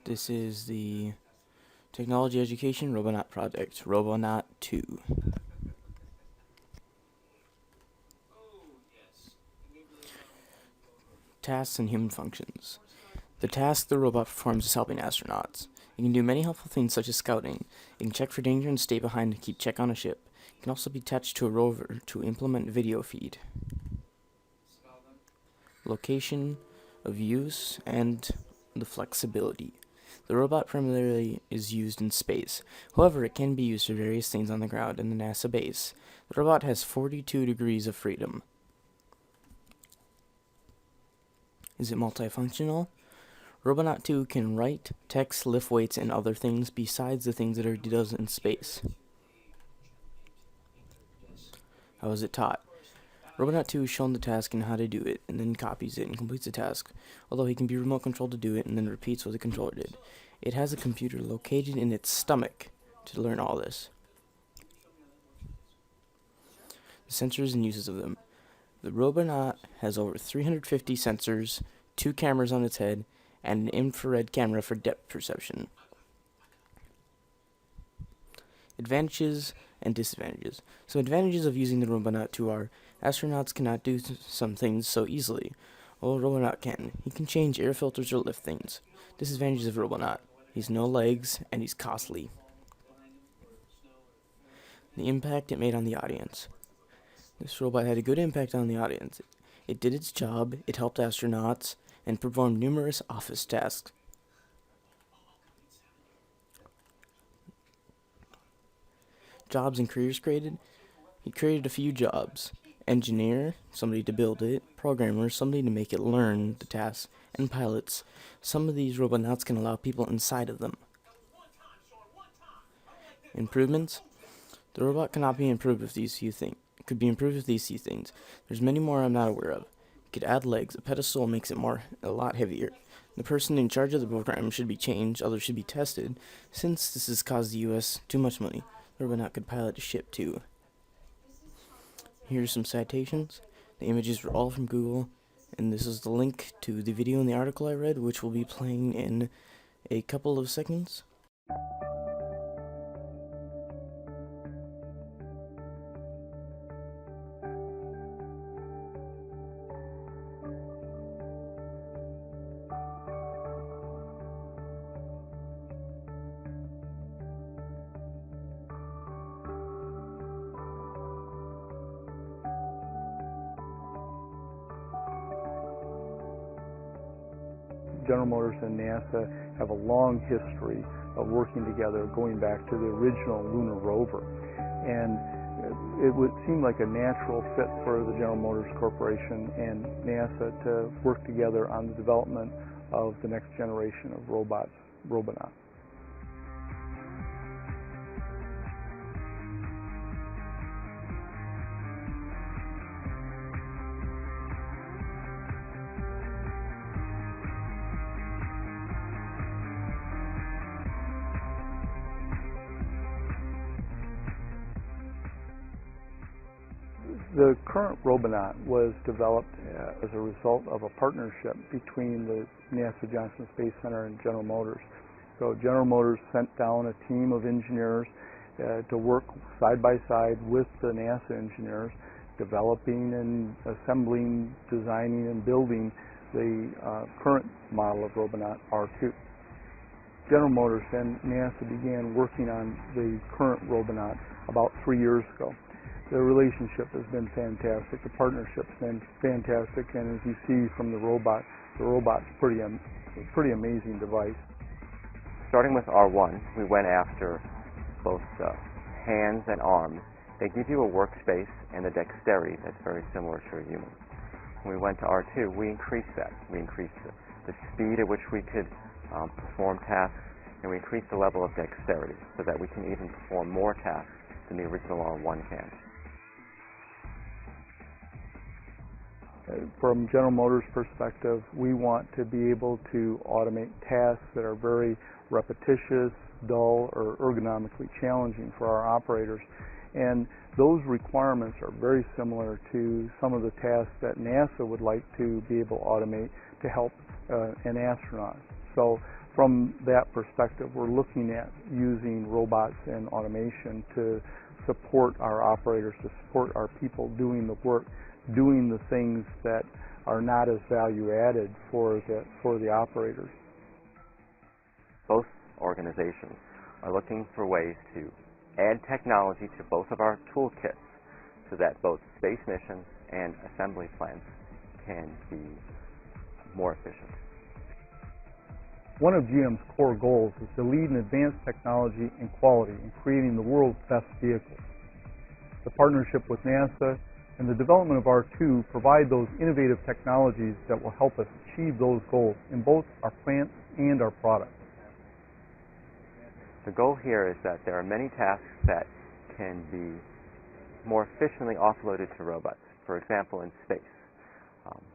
This is the Technology Education Robonaut project, Robonaut 2. Tasks and human functions. The task the robot performs is helping astronauts. It can do many helpful things such as scouting. It can check for danger and stay behind to keep check on a ship. It can also be attached to a rover to implement video feed. Location of use and the flexibility. The robot primarily is used in space. However, it can be used for various things on the ground in the NASA base. The robot has 42 degrees of freedom. Is it multifunctional? Robonaut 2 can write, text, lift weights, and other things besides the things that it does in space. How is it taught? Robonaut 2 is shown the task and how to do it, and then copies it and completes the task, although he can be remote controlled to do it and then repeats what the controller did. It has a computer located in its stomach to learn all this. The sensors and uses of them. The Robonaut has over 350 sensors, 2 cameras on its head, and an infrared camera for depth perception. Advantages and disadvantages. Some advantages of using the Robonaut 2 are astronauts cannot do some things so easily, while a Robonaut can. He can change air filters or lift things. Disadvantages of Robonaut. He's no legs and he's costly. The impact it made on the audience. This robot had a good impact on the audience. It did its job, it helped astronauts, and performed numerous office tasks. Jobs and careers created. He created a few jobs. Engineer, somebody to build it. Programmer, somebody to make it learn the task. And pilots. Some of these Robonauts can allow people inside of them. Improvements. The robot cannot be improved with these few things. Could be improved with these few things. There's many more I'm not aware of. Could add legs. A pedestal makes it a lot heavier. The person in charge of the program should be changed. Others should be tested. Since this has caused the U.S. too much money, the Robonaut could pilot a ship too. Here's some citations. The images were all from Google, and this is the link to the video in the article I read, which will be playing in a couple of seconds. General Motors and NASA have a long history of working together going back to the original lunar rover. And it would seem like a natural fit for the General Motors Corporation and NASA to work together on the development of the next generation of robots, Robonaut. The current Robonaut was developed as a result of a partnership between the NASA Johnson Space Center and General Motors. So General Motors sent down a team of engineers to work side by side with the NASA engineers, developing and assembling, designing and building the current model of Robonaut R2. General Motors and NASA began working on the current Robonaut about 3 years ago. The relationship has been fantastic. The partnership's been fantastic, and as you see from the robot's a pretty amazing device. Starting with R1, we went after both hands and arms. They give you a workspace and a dexterity that's very similar to a human. When we went to R2, we increased that. We increased the speed at which we could perform tasks, and we increased the level of dexterity so that we can even perform more tasks than the original R1 can. From General Motors' perspective, we want to be able to automate tasks that are very repetitious, dull, or ergonomically challenging for our operators. And those requirements are very similar to some of the tasks that NASA would like to be able to automate to help an astronaut. So from that perspective, we're looking at using robots and automation to support our operators, to support our people doing the work, doing the things that are not as value added for the operators. Both organizations are looking for ways to add technology to both of our toolkits so that both space missions and assembly plants can be more efficient. One of GM's core goals is to lead in advanced technology and quality in creating the world's best vehicles. The partnership with NASA and the development of R2 provide those innovative technologies that will help us achieve those goals in both our plants and our products. The goal here is that there are many tasks that can be more efficiently offloaded to robots. For example, in space.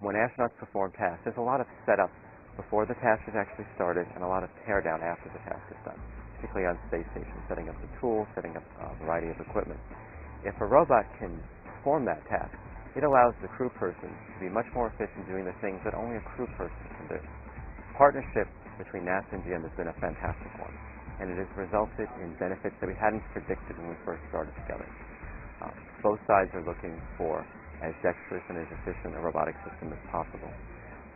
When astronauts perform tasks, there's a lot of setup before the task is actually started and a lot of teardown after the task is done, particularly on space stations, setting up the tools, setting up a variety of equipment. If a robot can perform that task, it allows the crew person to be much more efficient doing the things that only a crew person can do. The partnership between NASA and GM has been a fantastic one, and it has resulted in benefits that we hadn't predicted when we first started together. Both sides are looking for as dexterous and as efficient a robotic system as possible.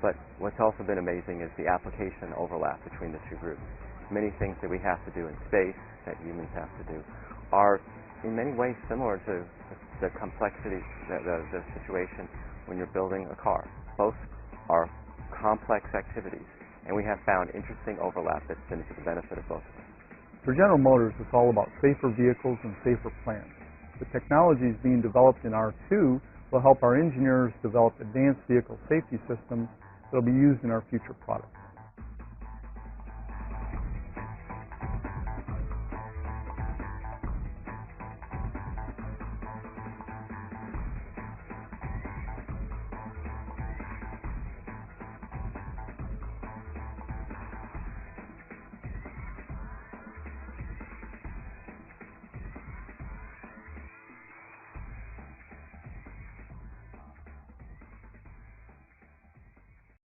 But what's also been amazing is the application overlap between the two groups. Many things that we have to do in space, that humans have to do, are in many ways similar to the complexity, the situation when you're building a car. Both are complex activities, and we have found interesting overlap that's been to the benefit of both of us. For General Motors, it's all about safer vehicles and safer plants. The technologies being developed in R2 will help our engineers develop advanced vehicle safety systems that will be used in our future products.